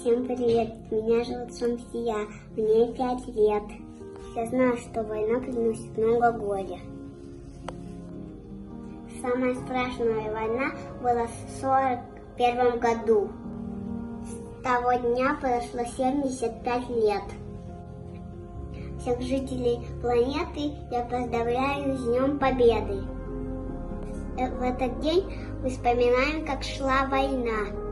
Всем привет, меня зовут Шамсия, мне 5 лет. Я знаю, что война приносит много горя. Самая страшная война была в 1941 году. С того дня прошло 75 лет. Всех жителей планеты я поздравляю с Днем Победы. В этот день мы вспоминаем, как шла война.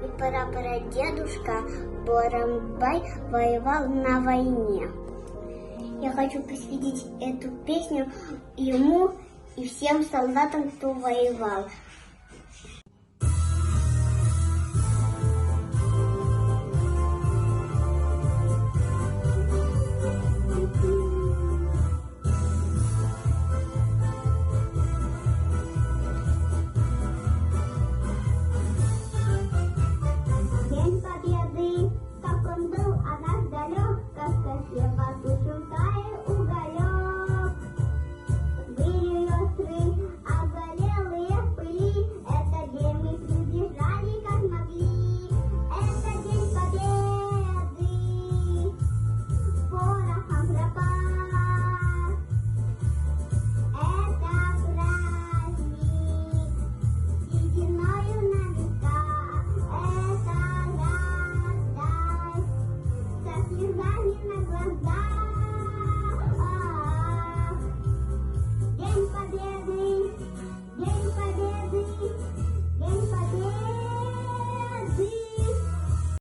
И прапрадедушка Боромбай воевал на войне. Я хочу посвятить эту песню ему и всем солдатам, кто воевал.